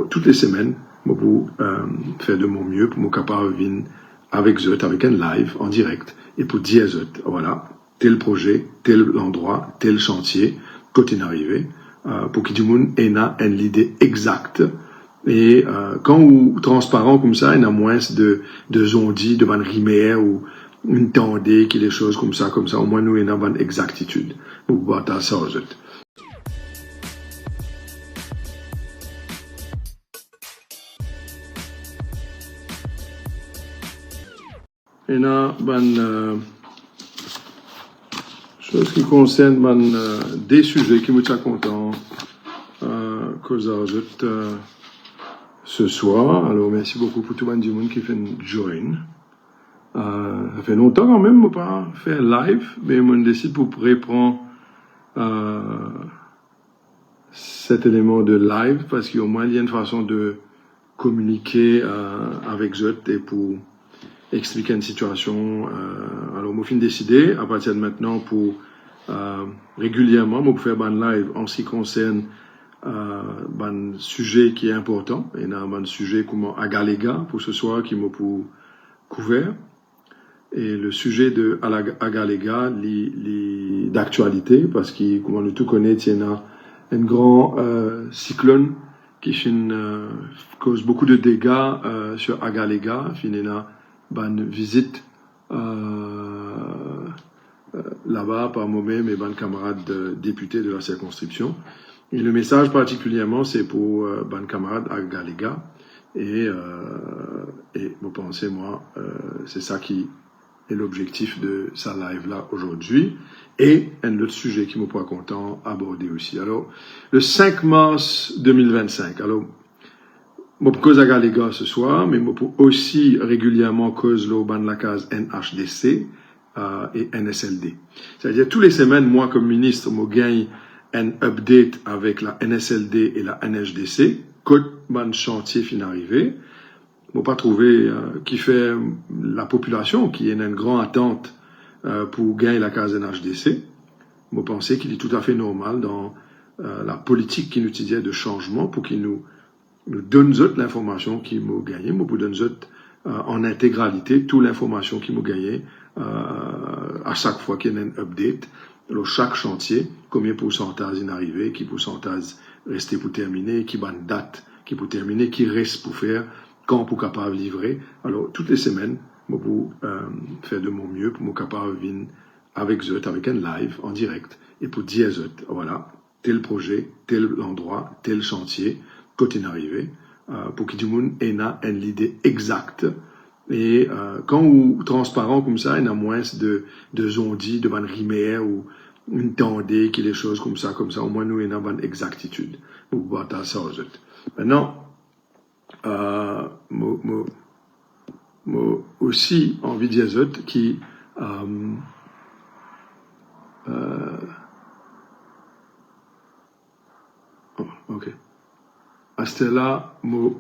Alors, toutes les semaines, je peux faire de mon mieux pour me capable de venir avec eux, avec un live en direct, et pour dire eux, voilà, tel projet, tel endroit, tel chantier, côté arrivé, pour que tout le monde ait une idée exacte. Et quand vous transparent comme ça, il y a moins de zondis, de rimer ou une tendée, qui les choses comme ça, au moins nous, il y a une exactitude. Pour pouvoir faire ça aux autres. Il y a une chose qui concerne des sujets qui me tient content cause aux ce soir. Alors merci beaucoup pour tout le monde qui fait une join. Ça fait longtemps quand même, je pas fait live, mais je décide pour reprendre cet élément de live parce qu'au moins il y a une façon de communiquer avec eux et pour expliquer une situation. Alors, je suis décidé à partir de maintenant pour régulièrement pour faire un live en ce qui concerne un sujet qui est important. Il y a un sujet comme Agalega pour ce soir qui m'a pour couvert. Et le sujet de Agalega d'actualité parce que, comme on tout connaît, il y a un grand cyclone qui cause beaucoup de dégâts sur Agalega. Il y a une visite là-bas par moi-même et mes camarades députés de la circonscription. Et le message particulièrement, c'est pour mes camarades Agalega. Et vous pensez, moi, c'est ça qui est l'objectif de sa live-là aujourd'hui. Et un autre sujet qui me pourra content aborder aussi. Alors, le 5 mars 2025, alors, je cause à Galega ce soir, mais je peux aussi régulièrement cause la case NHDC et NSLD. C'est-à-dire, tous les semaines, moi, comme ministre, je gagne un update avec la NSLD et la NHDC, quand mon chantier fin arrivé. Je pas trouvé qui fait la population, qui est une grande attente pour gagner la case NHDC. Je pensais qu'il est tout à fait normal dans la politique qui nous disait de changement pour qu'il nous donne l'information qui m'a gagné, pour donner en intégralité toute l'information qui m'a gagné à chaque fois qu'il y a un update. Alors chaque chantier, combien de pourcentage est arrivé, qui pourcentage resté pour terminer, qui bonne date qui pour terminer, qui reste pour faire, quand pour capable livrer. Alors toutes les semaines, je peux faire de mon mieux pour me capable venir avec eux, avec un live en direct et pour dire eux, voilà, tel projet, tel endroit, tel chantier, côté arrivé, pour que tout le monde ait une idée exacte. Et quand vous transparent comme ça, il y a moins de zondis, de rimer ou une tendée, qui les choses comme ça, au moins nous, il y a une exactitude pour pouvoir faire ça aux autres. Maintenant, aussi envie de dire aux autres qui ok. À ce là,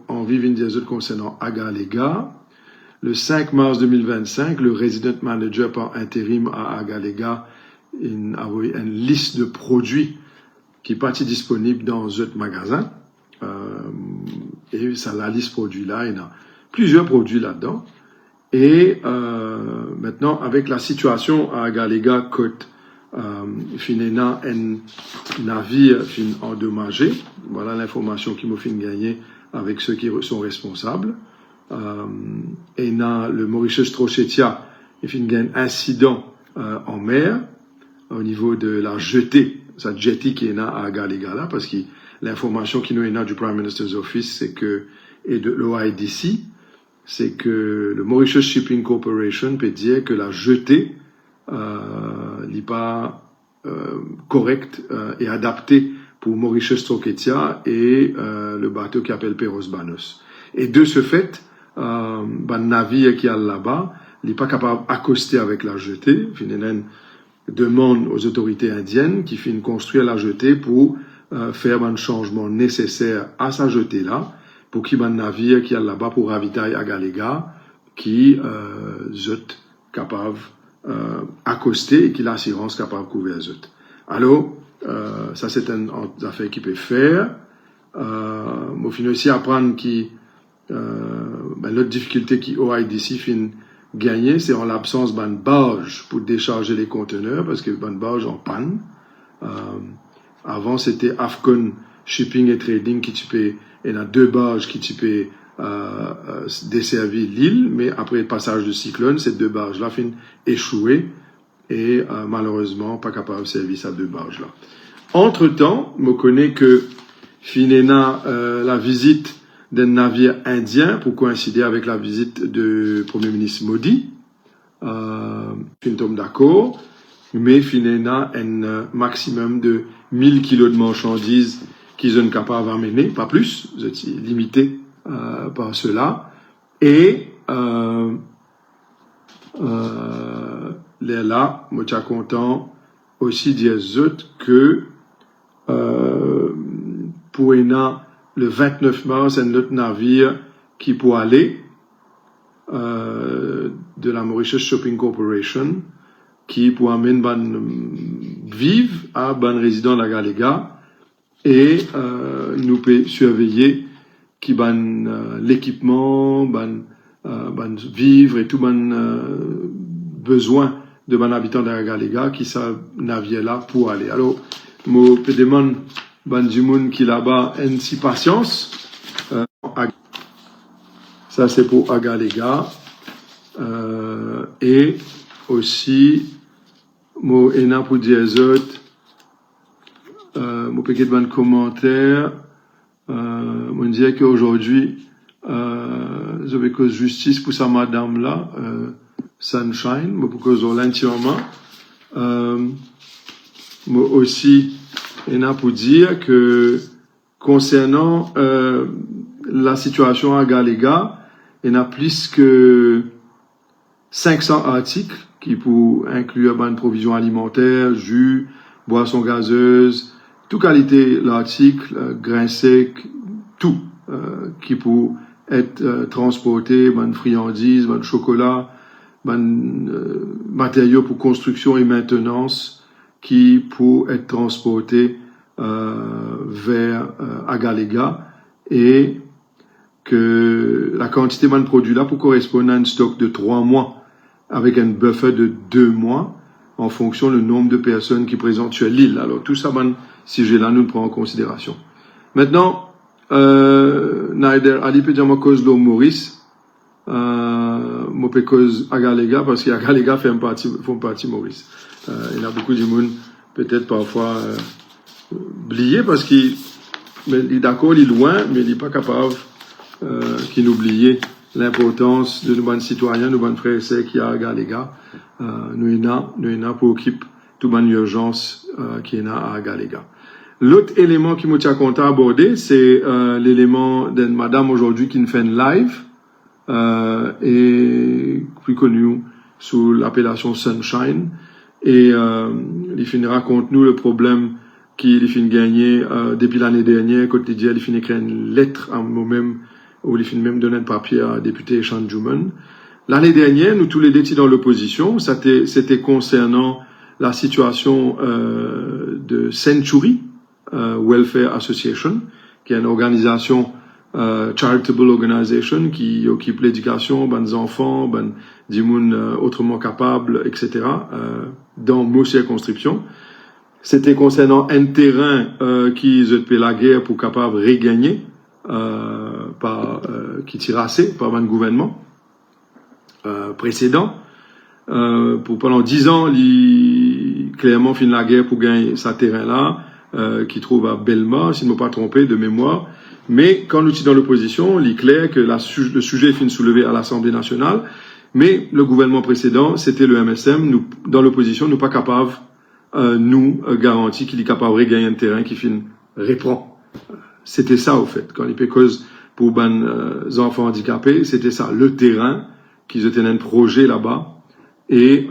envie de dire aux autres concernant Agalega. Le 5 mars 2025, le resident manager par intérim à Agalega a envoyé une liste de produits qui est partie disponible dans autres magasins. Et ça, la liste produits là, il y a plusieurs produits là-dedans. Et maintenant, avec la situation à Agalega, côte finalement un navire endommagé. Voilà l'information qui m'a fait gagner avec ceux qui sont responsables. Et dans le Mauritius Trochetia, il fait un incident en mer au niveau de la jetée, sa jetty qui est là à Agalega là, parce que l'information qui nous est là du Prime Minister's Office, c'est que, et de l'OIDC, c'est que le Mauritius Shipping Corporation peut dire que la jetée n'est pas correcte et adaptée pour Mauritius Trochetia et le bateau qui appelle Perros Banos. Et de ce fait, le navire qui est là-bas n'est pas capable d'accoster avec la jetée. Finalement, demande aux autorités indiennes qui finissent construire la jetée pour faire un changement nécessaire à sa jetée-là, pour qu'il y ait un navire qui est là-bas pour ravitailler à Galega, qui est capable d'accoster et qui l'assurance capable de couvrir les autres. Alors, ça c'est une affaire qu'il peut faire. Moi, fin aussi apprendre qui, l'autre difficulté qui OIDC fin gagner, c'est en l'absence d'une barge pour décharger les conteneurs, parce que une barge en panne. Avant, c'était Afcon Shipping et Trading qui tu peux, il y a 2 barges qui tu peux desservir l'île, mais après le passage du cyclone, ces 2 barges-là fin échouer et malheureusement pas capable de servir ces 2 barges-là. Entre-temps, je connais que Finena la visite d'un navire indien pour coïncider avec la visite du Premier ministre Modi. Fin tombe d'accord, mais Finena un maximum de 1000 kilos de marchandises qu'ils sont capables d'amener, pas plus, vous êtes limité par cela. Et là, moi je suis content aussi dire que pour le 29 mars, un autre navire qui peut aller de la Mauritius Shopping Corporation qui peut amener vivre à ban résident de la Galega et nous peut surveiller qui ban l'équipement, ban vivre et tout besoin de ban habitants de la Galega qui ça navire là pour aller. Alors, moi je demande ban du monde qui là-bas ainsi patience. Ça c'est pour Agalega et aussi moi ena pour dire autres moi peut-être ban commentaire moi dire qu'aujourd'hui je vais cause justice pour sa madame là Sunshine moi pour cause entièrement moi aussi ena pour dire que concernant la situation à Galega, il y a plus que 500 articles qui pour inclure une provision alimentaire, jus, boissons gazeuses, toute qualité l'article, grains secs, tout qui pour être transporté, bonne friandises, bon chocolat, matériaux pour construction et maintenance qui pour être transporté vers Agalega et que la quantité de produits là pour correspondre à un stock de 3 mois avec un buffer de 2 mois en fonction du nombre de personnes qui présentent sur l'île. Alors tout ça, si j'ai là, nous le prenons en considération. Maintenant, Naider Ali peut dire moi cause l'eau Maurice, moi peut cause Agalega parce qu'Agalega font partie Maurice. Il y a beaucoup de monde peut-être parfois oublié parce qu'il est d'accord, il est loin, mais il n'est pas capable qu'il oublie l'importance de nos citoyens, nos frères et sœurs qui a à Galega. Nous avons pour occuper toute bonne urgence qui est à Galega. L'autre élément qui m'a compté aborder, c'est l'élément de madame aujourd'hui qui nous fait une live et plus connue sous l'appellation Sunshine. Et il finira raconte nous le problème qu'il finit gagner depuis l'année dernière. Quotidien, il finit écrire une lettre à moi-même où il finit même donner un papier à député Sean Juman. L'année dernière, nous tous les deux étions dans l'opposition. C'était concernant la situation de Century Welfare Association, qui est une organisation charitable organisation qui occupe l'éducation, des enfants, des gens autrement capables, etc. Dans nos circonscriptions. C'était concernant un terrain qui peut la guerre pour capable regagner qui tirassé par un gouvernement précédent. Pour pendant 10 ans, il clairement fin la guerre pour gagner ce terrain-là, qui trouve à Belma, si je ne me pas trompé de mémoire. Mais quand nous sommes dans l'opposition, il est clair que le sujet est soulevé à l'Assemblée nationale. Mais le gouvernement précédent, c'était le MSM. Nous, dans l'opposition, nous pas capables nous garantit qu'il est capable de regagner un terrain qui reprend. C'était ça au fait. Quand il peut cause pour les enfants handicapés, c'était ça, le terrain qu'ils étaient un projet là-bas. Et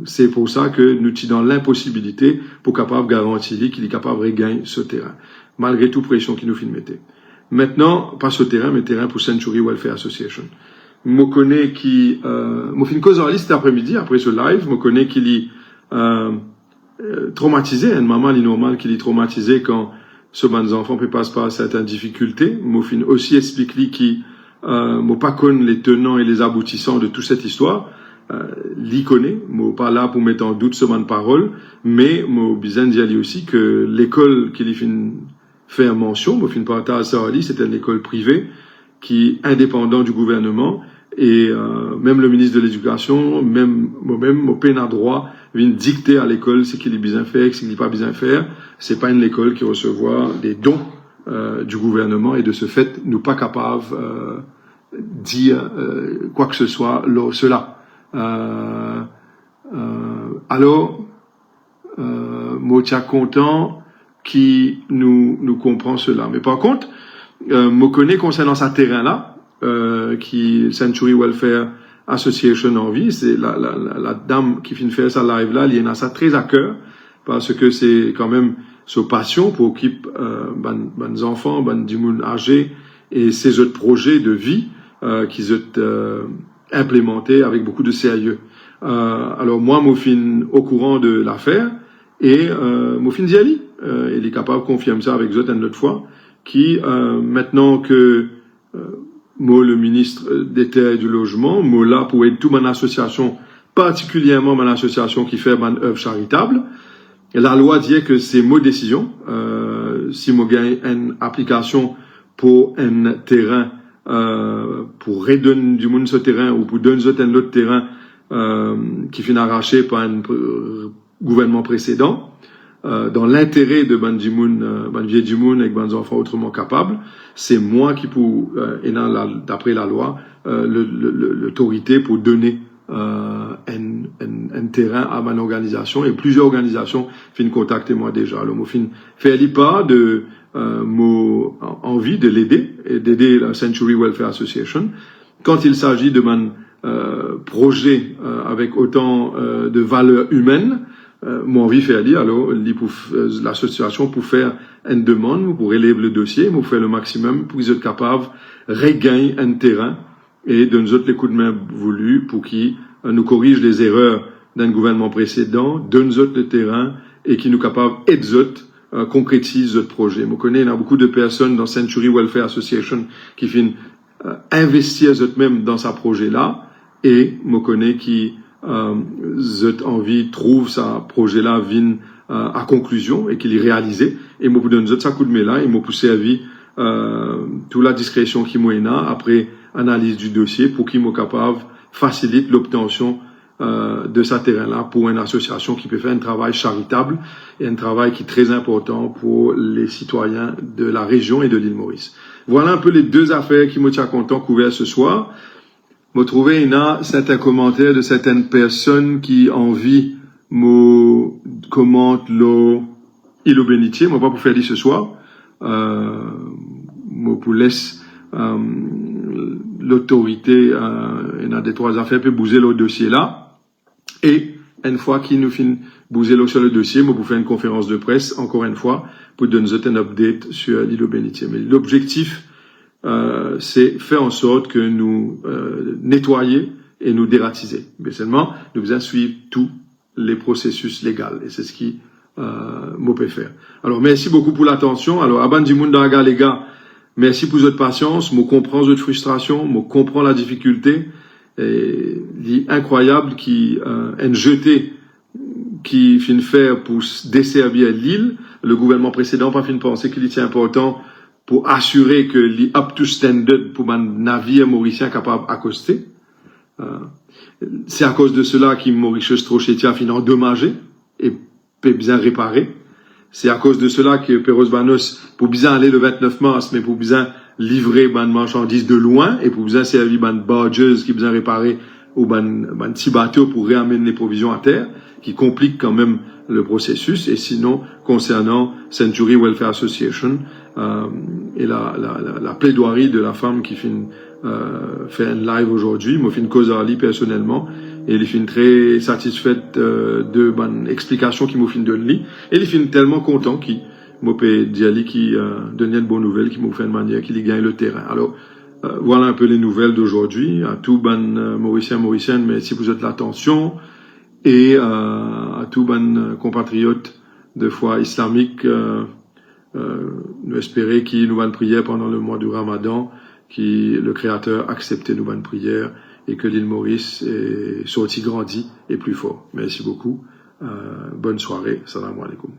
c'est pour ça que nous sommes dans l'impossibilité pour capable garantir qu'il est capable de regagner ce terrain. Malgré toute pression qu'il nous mettait. Maintenant, pas ce terrain, mais terrain pour Century Welfare Association. Je connais qui, je fais une cause en liste cet après-midi, après ce live, je connais qu'il est traumatisé, une maman, il est normal qu'il est traumatisé quand ce ban enfants peut passer par certaines difficultés. Moi fin aussi explique qui moi pas connaît les tenants et les aboutissants de toute cette histoire. L'y connaît, moi pas là pour mettre en doute ce ban de parole, mais moi besoin d'y aller aussi que l'école qui fin faire mention, moi fin partage ça c'était une école privée qui est indépendante du gouvernement. Et même le ministre de l'Éducation, même moi-même, au peine à droit, vient dicter à l'école ce qu'il est besoin de faire, ce qu'il n'est pas besoin de faire. C'est pas une école qui recevoir des dons du gouvernement et de ce fait, nous pas capables dire quoi que ce soit cela. Alors, moi tiens content qui nous comprend cela. Mais par contre, me connais concernant ce terrain-là. Qui Century Welfare Association en vie, c'est la dame qui vient faire sa live là, elle a ça très à cœur parce que c'est quand même sa passion pour occuper ban enfants, ban du monde âgé et ses autres projets de vie qu'ils ont implémentés avec beaucoup de sérieux. Alors moi, je suis au courant de l'affaire et je suis d'y aller. Il est capable de confirmer ça avec eux une autre fois, qui maintenant que moi, le ministre des Terres et du Logement, moi là pour aider toute mon association, particulièrement mon association qui fait mon œuvre charitable. Et la loi dit que c'est ma décision. Si moi gagne une application pour un terrain, pour redonner du monde ce terrain ou pour donner un autre terrain qui finit arraché par un gouvernement précédent, dans l'intérêt de ban vieux du monde avec ban enfants autrement capables, c'est moi qui pour d'après la loi l'autorité pour donner un terrain à ma organisation et plusieurs organisations viennent contacter moi déjà. Alors moi fin faire pas de mon envie de l'aider et d'aider la Century Welfare Association quand il s'agit de mon projet avec autant de valeurs humaines. Mon envie fait aller alors l'association pour faire une demande pour élever le dossier, pour faire le maximum pour qu'ils soient capables de regagner un terrain et de nous autres les coups de main voulus pour qu'ils nous corrigent les erreurs d'un gouvernement précédent, de nous autres le terrain et qui nous capables aider autres concrétiser notre projet. Je connais il y a beaucoup de personnes dans Century Welfare Association qui viennent investir eux-mêmes dans ce projet là et je connais qui cette envie trouve ça projet-là vient à conclusion et qu'il est réalisé et moi vous donne ça coup de main là et moi pour servir toute la discrétion qui m'a après analyse du dossier pour qu'il soit capable facilite l'obtention de ce terrain-là pour une association qui peut faire un travail charitable et un travail qui est très important pour les citoyens de la région et de l'île Maurice. Voilà un peu les deux affaires qui me tient content couvertes ce soir. Me trouver certains commentaires de certaines personnes qui envie me commentent l'île bénitier. Moi pas pour faire dire ce soir. Moi pour laisse l'autorité il y a des trois affaires peut bouger le dossier là et une fois qu'il nous finit bouger sur le dossier, moi pour faire une conférence de presse encore une fois pour donner un update sur l'île bénitier. Mais l'objectif c'est faire en sorte que nous nettoyer et nous dératiser. Mais seulement, nous devons suivre tous les processus légaux. Et c'est ce qui moi peut faire. Alors, merci beaucoup pour l'attention. Alors, Aban Dimunda, les gars, merci pour votre patience. Moi comprends votre frustration. Moi comprends la difficulté. Et l'incroyable qui est jeté qui fin faire pour desservir l'île. Le gouvernement précédent pas fin penser qu'il était important pour assurer que les up to standard pour un navire mauricien capable d'accoster. C'est à cause de cela que Mauritius Trochetia fin endommagé et peut bien réparer. C'est à cause de cela que Perros Banos, pour bien aller le 29 mars, mais pour bien livrer ban marchandises de loin et pour bien servir ban barges qui bien réparer ou ban petit bateau pour réamener les provisions à terre, qui complique quand même le processus. Et sinon, concernant Century Welfare Association, et la plaidoirie de la femme qui fait un live aujourd'hui, moi fait une cause à lui personnellement, et il est très satisfaite de bonne explication qui m'a fait de lui, et il est tellement content qu'il m'a dit qui donne une bonne nouvelle, qui m'a fait une manière qu'il gagne le terrain. Alors voilà un peu les nouvelles d'aujourd'hui à tout Mauricienne, mais si vous êtes l'attention et à tout compatriote de foi islamique nous espérer qu'il nous va une prière pendant le mois du Ramadan, que le Créateur accepte nous une prière et que l'île Maurice est sorti grandi et plus fort. Merci beaucoup. Bonne soirée. Salam alaikum.